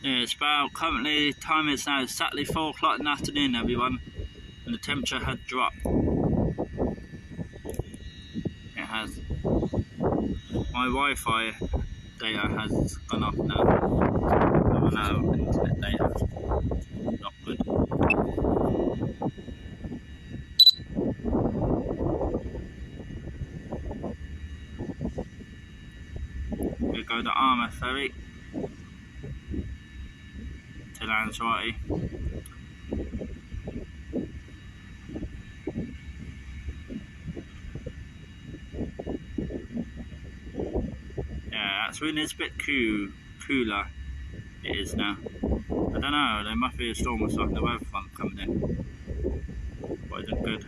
Yeah, it's about, currently time is now exactly 4 o'clock in the afternoon, everyone, and the temperature has dropped. It has. My Wi-Fi data has gone off now. So now internet data is not good. We go to Armour Ferry to Lanzarote. Yeah, that's when it's a bit cooler. It is now. I don't know, there must be a storm or something, the weather front coming in. But it's good.